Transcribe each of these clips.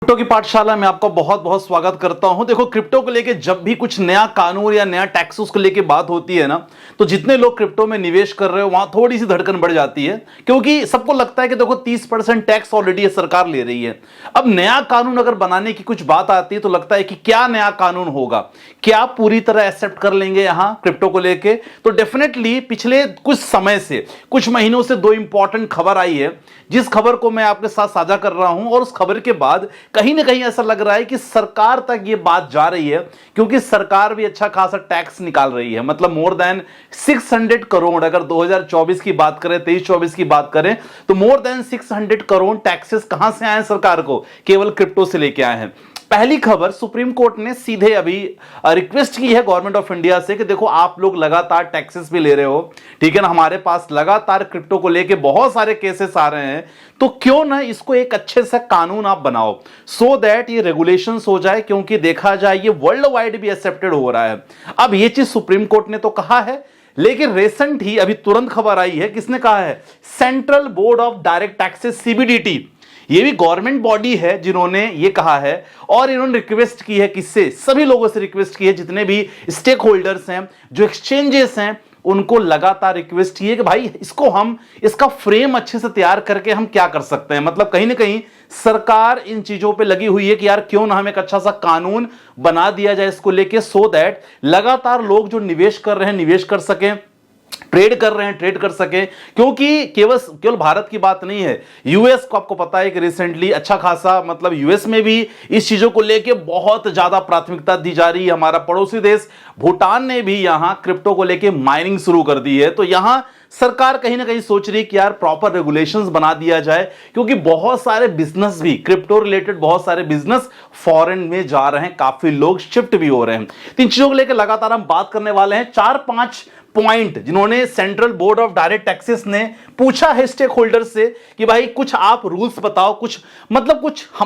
Crypto की पाठशाला में आपका बहुत बहुत स्वागत करता हूं। देखो, क्रिप्टो को लेके जब भी कुछ नया कानून या नया टैक्स उसको लेके बात होती है ना, तो जितने लोग क्रिप्टो में निवेश कर रहे हो वहां थोड़ी सी धड़कन बढ़ जाती है, क्योंकि सबको लगता है कि देखो 30% टैक्स ऑलरेडी सरकार ले रही है। अब नया कानून अगर बनाने की कुछ बात आती है तो लगता है कि क्या नया कानून होगा, क्या पूरी तरह एक्सेप्ट कर लेंगे यहां क्रिप्टो को लेके। तो डेफिनेटली पिछले कुछ समय से, कुछ महीनों से दो इंपॉर्टेंट खबर आई है, जिस खबर को मैं आपके साथ साझा कर रहा हूं। और उस खबर के बाद कहीं ना कहीं ऐसा लग रहा है कि सरकार तक ये बात जा रही है, क्योंकि सरकार भी अच्छा खासा टैक्स निकाल रही है। मतलब मोर देन 600 करोड़, अगर 2024 की बात करें, 23-24 की बात करें, तो मोर देन 600 करोड़ टैक्सेस कहां से आए सरकार को? केवल क्रिप्टो से लेके आए हैं। पहली खबर, सुप्रीम कोर्ट ने सीधे अभी रिक्वेस्ट की है गवर्नमेंट ऑफ इंडिया से कि देखो आप लोग लगातार टैक्सेस भी ले रहे हो, ठीक है ना, हमारे पास लगातार क्रिप्टो को लेके बहुत सारे केसेस आ रहे हैं, तो क्यों ना इसको एक अच्छे से कानून आप बनाओ, सो दैट ये रेगुलेशंस हो जाए। क्योंकि देखा जाए ये वर्ल्ड वाइड भी एक्सेप्टेड हो रहा है। अब ये चीज सुप्रीम कोर्ट ने तो कहा है, लेकिन रिसेंट ही अभी तुरंत खबर आई है, किसने कहा है? Central board of direct taxes, CBDT. ये भी गवर्नमेंट बॉडी है जिन्होंने ये कहा है, और इन्होंने रिक्वेस्ट की है, किससे? सभी लोगों से रिक्वेस्ट की है, जितने भी स्टेक होल्डर्स हैं, जो एक्सचेंजेस हैं, उनको लगातार रिक्वेस्ट की है कि भाई इसका फ्रेम अच्छे से तैयार करके हम क्या कर सकते हैं। मतलब कहीं ना कहीं सरकार इन चीजों पे लगी हुई है कि यार क्यों ना हम एक अच्छा सा कानून बना दिया जाए इसको लेके, सो दैट लगातार लोग जो निवेश कर रहे हैं निवेश कर सकें, ट्रेड कर रहे हैं ट्रेड कर सके। क्योंकि केवल भारत की बात नहीं है, यूएस को आपको पता है कि रिसेंटली अच्छा खासा, मतलब यूएस में भी इस चीजों को लेके बहुत ज्यादा प्राथमिकता दी जा रही है। हमारा पड़ोसी देश भूटान ने भी यहां क्रिप्टो को लेके माइनिंग शुरू कर दी है। तो यहां सरकार कहीं ना कहीं सोच रही है कि यार प्रॉपर रेगुलेशंस बना दिया जाए, क्योंकि बहुत सारे बिजनेस भी, क्रिप्टो रिलेटेड बहुत सारे बिजनेस फॉरेन में जा रहे हैं, काफी लोग शिफ्ट भी हो रहे हैं। तीन चीजों को लेकर लगातार हम बात करने वाले हैं। 4-5 पॉइंट जिन्होंने central board of direct taxes ने पूछा है स्टेक होल्डर से कि भाई कुछ आप रूल्स बताओ, कुछ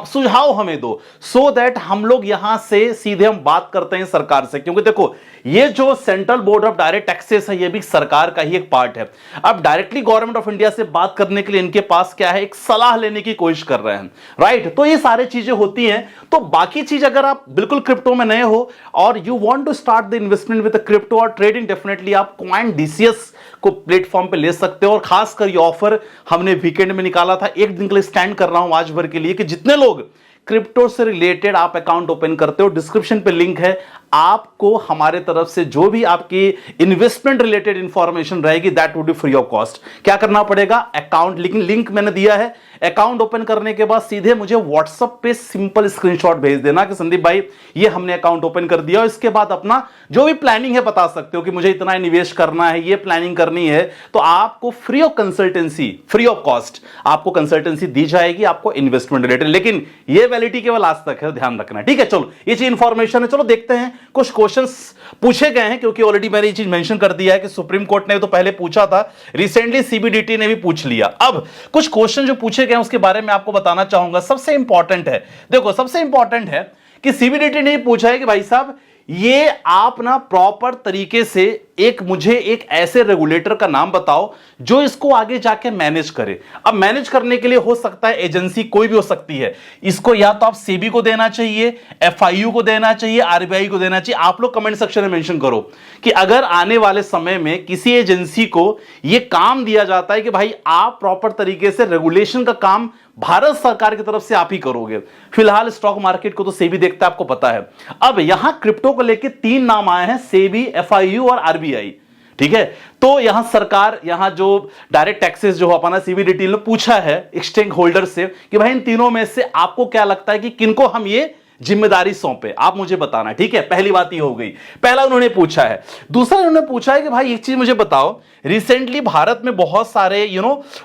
सुझाव हमें दो, सो दैट हम लोग यहां से सीधे हम बात करते हैं सरकार से। क्योंकि देखो, ये जो central board of direct taxes है, ये भी सरकार का ही एक पार्ट है। अब डायरेक्टली गवर्नमेंट ऑफ इंडिया से बात करने के लिए इनके पास क्या है, एक सलाह लेने की कोशिश कर रहे हैं, राइट? तो ये सारी चीजें होती हैं। तो बाकी चीज, अगर आप बिल्कुल क्रिप्टो में नए हो और you want to start the investment with crypto और ट्रेडिंग, डेफिनेटली आप कॉइन डीसीएस को प्लेटफॉर्म पे ले सकते हो। और खासकर ये ऑफर हमने वीकेंड में निकाला था, एक दिन के लिए स्टैंड कर रहा हूं आज भर के लिए, कि जितने लोग क्रिप्टो से रिलेटेड आप अकाउंट ओपन करते हो, डिस्क्रिप्शन पे लिंक है, आपको हमारे तरफ से जो भी आपकी इन्वेस्टमेंट रिलेटेड इंफॉर्मेशन रहेगी, that would be free of cost. क्या करना पड़ेगा? अकाउंट लिंक मैंने दिया है। अकाउंट ओपन करने के बाद सीधे मुझे व्हाट्सएप पे सिंपल स्क्रीनशॉट भेज देना कि संदीप भाई ये हमने अकाउंट ओपन कर दिया। और इसके बाद अपना जो भी प्लानिंग है बता सकते हो कि मुझे इतना निवेश करना है, ये प्लानिंग करनी है, तो आपको free of consultancy, free of cost आपको कंसल्टेंसी दी जाएगी, आपको इन्वेस्टमेंट रिलेटेड। लेकिन ये वैलिडिटी केवल आज तक है, ध्यान रखना, ठीक है? चलो, ये चीज इंफॉर्मेशन है। चलो देखते हैं, कुछ क्वेश्चंस पूछे गए हैं, क्योंकि ऑलरेडी मैंने ये चीज मेंशन कर दिया है कि सुप्रीम कोर्ट ने तो पहले पूछा था, रिसेंटली सीबीडीटी ने भी पूछ लिया। अब कुछ क्वेश्चन जो पूछे गए हैं उसके बारे में आपको बताना चाहूंगा। सबसे इंपॉर्टेंट है, देखो सबसे इंपॉर्टेंट है कि सीबीडीटी ने पूछा है कि भाई साहब ये आप ना प्रॉपर तरीके से मुझे एक ऐसे रेगुलेटर का नाम बताओ जो इसको आगे जाके मैनेज करे। अब मैनेज करने के लिए हो सकता है एजेंसी कोई भी हो सकती है, इसको या तो आप सेबी को देना चाहिए, एफआईयू को देना चाहिए, आरबीआई को देना चाहिए। आप लोग कमेंट सेक्शन में मेंशन करो कि अगर आने वाले समय में किसी एजेंसी को यह काम दिया जाता है कि भाई आप प्रॉपर तरीके से रेगुलेशन का काम भारत सरकार की तरफ से आप ही करोगे। फिलहाल स्टॉक मार्केट को तो सेबी देखता है, आपको पता है। अब यहां क्रिप्टो को लेकर 3 नाम आए हैं, सेबी, एफआईयू और आरबीआई, ठीक है? तो यहां सरकार, यहां जो डायरेक्ट टैक्सेस जो अपना सीबीडीटी ने पूछा है स्टेक होल्डर से कि भाई इन तीनों में से आपको क्या लगता है कि किनको हम ये जिम्मेदारी सौंपे, आप मुझे बताना, ठीक है? पहली बात ये हो गई, पहला उन्होंने पूछा है। दूसरा उन्होंने पूछा है कि भाई एक चीज मुझे बताओ, रिसेंटली भारत में बहुत सारे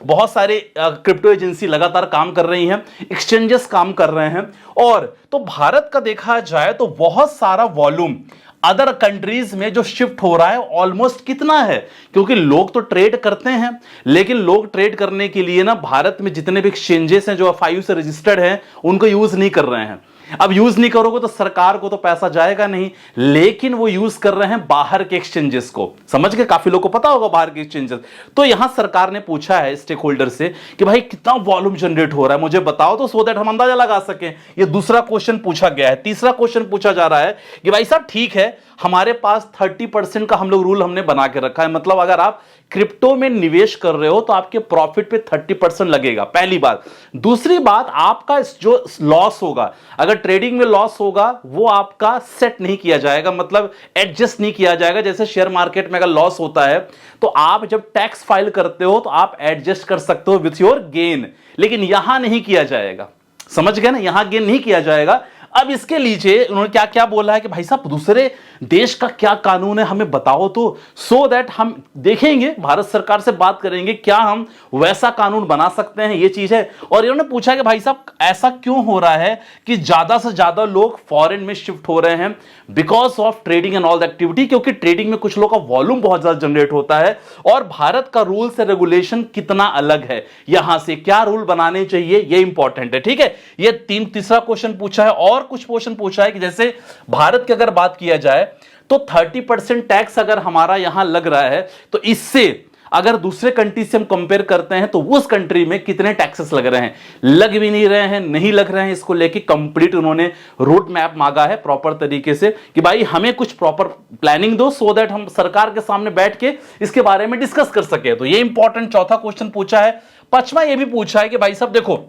बहुत सारे क्रिप्टो एजेंसी लगातार काम कर रही हैं, एक्सचेंजेस काम कर रहे हैं, और तो भारत का देखा जाए तो बहुत सारा वॉल्यूम अदर कंट्रीज में जो शिफ्ट हो रहा है ऑलमोस्ट कितना है? क्योंकि लोग तो ट्रेड करते हैं, लेकिन लोग ट्रेड करने के लिए ना भारत में जितने भी एक्सचेंजेस हैं जो एफआईयू से रजिस्टर्ड हैं उनको यूज नहीं कर रहे हैं। अब यूज नहीं करोगे तो सरकार को तो पैसा जाएगा नहीं, लेकिन वो यूज कर रहे हैं बाहर के एक्सचेंजेस को। समझ गए? काफी लोगों को पता होगा बाहर के एक्सचेंजेस। तो यहां सरकार ने पूछा है स्टेक होल्डर से कि भाई कितना वॉल्यूम जनरेट हो रहा है मुझे बताओ, तो सो दैट हम अंदाजा लगा सकें। ये दूसरा क्वेश्चन पूछा गया है। तीसरा क्वेश्चन पूछा जा रहा है कि भाई साहब ठीक है, हमारे पास 30% का हम लोग रूल हमने बना के रखा है, मतलब अगर आप क्रिप्टो में निवेश कर रहे हो तो आपके प्रॉफिट पे 30% लगेगा, पहली बात। दूसरी बात, आपका जो लॉस होगा, अगर ट्रेडिंग में लॉस होगा वो आपका सेट नहीं किया जाएगा, मतलब एडजस्ट नहीं किया जाएगा। जैसे शेयर मार्केट में अगर लॉस होता है तो आप जब टैक्स फाइल करते हो तो आप एडजस्ट कर सकते हो विथ योर गेन, लेकिन यहां नहीं किया जाएगा। समझ गए ना? यहां गेन नहीं किया जाएगा। अब इसके लीजिए उन्होंने क्या क्या बोला है कि भाई साहब दूसरे देश का क्या कानून है हमें बताओ, तो सो दैट हम देखेंगे, भारत सरकार से बात करेंगे क्या हम वैसा कानून बना सकते हैं, ये चीज है। और इन्होंने पूछा कि भाई साहब ऐसा क्यों हो रहा है कि ज्यादा से ज्यादा लोग फॉरेन में शिफ्ट हो रहे हैं because of trading and all the activity, क्योंकि ट्रेडिंग में कुछ लोग का वॉल्यूम बहुत ज्यादा जनरेट होता है। और भारत का रूल्स एंड रेगुलेशन कितना अलग है, यहां से क्या रूल बनाने चाहिए, ये इंपॉर्टेंट है। ठीक है, ये तीसरा क्वेश्चन पूछा है। और कुछ क्वेश्चन पूछा है कि जैसे भारत की अगर बात किया जाए तो 30% टैक्स अगर हमारा यहां लग रहा है तो इससे अगर दूसरे कंट्री से हम कंपेयर करते हैं तो उस कंट्री में कितने टैक्सेस लग रहे हैं, लग भी नहीं रहे हैं, नहीं लग रहे हैं। इसको लेके कंप्लीट उन्होंने रोड मैप मांगा है प्रॉपर तरीके से कि भाई हमें कुछ प्रॉपर प्लानिंग दो सो दैट हम सरकार के सामने बैठ के इसके बारे में डिस्कस कर सके। तो ये इंपॉर्टेंट चौथा क्वेश्चन पूछा है। पांचवा ये भी पूछा है कि भाई साहब देखो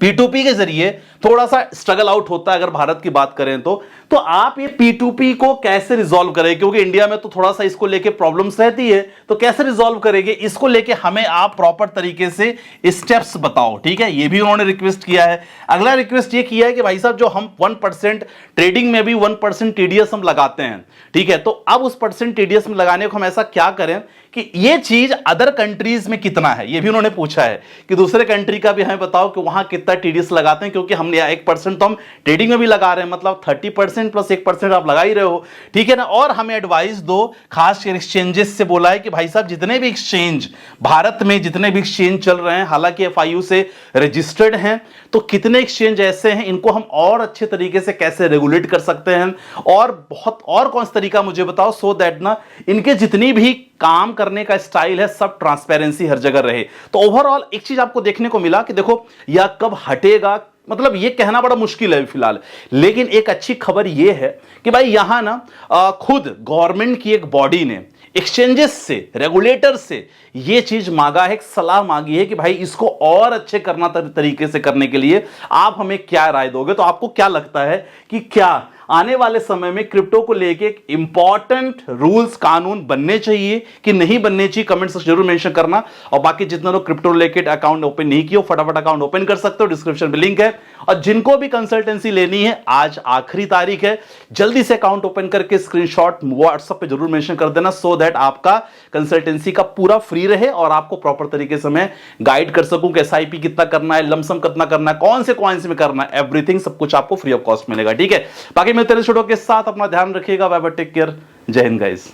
P2P के जरिए थोड़ा सा स्ट्रगल आउट होता है अगर भारत की बात करें तो आप ये P2P को कैसे रिजॉल्व करेंगे, क्योंकि इंडिया में तो थोड़ा सा इसको लेके प्रॉब्लम्स रहती है, तो कैसे रिजॉल्व करेंगे इसको लेके हमें आप प्रॉपर तरीके से स्टेप्स बताओ। ठीक है, ये भी उन्होंने रिक्वेस्ट किया है। अगला रिक्वेस्ट ये किया है कि भाई साहब जो हम 1% ट्रेडिंग में भी 1% TDS हम लगाते हैं, ठीक है, तो अब उस % TDS में लगाने को हम ऐसा क्या करें कि ये चीज अदर कंट्रीज में कितना है, ये भी उन्होंने पूछा है कि दूसरे कंट्री का भी हमें बताओ कि वहां कितना TDS लगाते हैं, क्योंकि हमने 1% तो हम ट्रेडिंग में भी लगा रहे हैं, मतलब 30% प्लस 1% आप लगा ही रहे हो। ठीक है ना? और हमें एडवाइस दो, खास एक्सचेंजेस से बोला है कि भाई साहब जितने भी एक्सचेंज भारत में जितने भी एक्सचेंज चल रहे हैं, हालांकि FIU से रजिस्टर्ड हैं, तो कितने एक्सचेंज ऐसे हैं इनको हम और अच्छे तरीके से कैसे रेगुलेट कर सकते हैं, और बहुत और कौन सा तरीका मुझे बताओ सो दैट ना इनके जितनी भी काम करने का स्टाइल है सब ट्रांसपेरेंसी हर जगह रहे। तो ओवरऑल एक चीज आपको देखने को मिला कि देखो यह कब हटेगा, मतलब ये कहना बड़ा मुश्किल है फिलहाल, लेकिन एक अच्छी खबर ये है कि भाई यहां ना खुद गवर्नमेंट की एक बॉडी ने एक्सचेंजेस से, रेगुलेटर से ये चीज मांगा है, एक सलाह मांगी है कि भाई इसको और अच्छे करना तरीके से करने के लिए आप हमें क्या राय दोगे। तो आपको क्या लगता है कि क्या आने वाले समय में क्रिप्टो को लेके एक इंपॉर्टेंट रूल्स कानून बनने चाहिए कि नहीं बनने चाहिए, कमेंट्स में जरूर मेंशन करना। और बाकी जितने लोग क्रिप्टो रिलेटेड अकाउंट ओपन नहीं किए फटाफट अकाउंट ओपन कर सकते हो, डिस्क्रिप्शन में लिंक है। और जिनको भी कंसल्टेंसी लेनी है आज आखिरी तारीख है, जल्दी से अकाउंट ओपन करके स्क्रीनशॉट व्हाट्सएप पे जरूर मेंशन कर देना सो दैट आपका कंसल्टेंसी का पूरा फ्री रहे और आपको प्रॉपर तरीके से मैं गाइड कर सकूं कि SIP कितना करना है, लमसम कितना करना है, कौन से कॉइन्स में करना है, एवरीथिंग सब कुछ आपको फ्री ऑफ कॉस्ट मिलेगा। ठीक है, बाकी मिलते हैं वीडियो के साथ, अपना ध्यान रखिएगा, बाय बाय, टेक केयर, जय हिंद गाइस।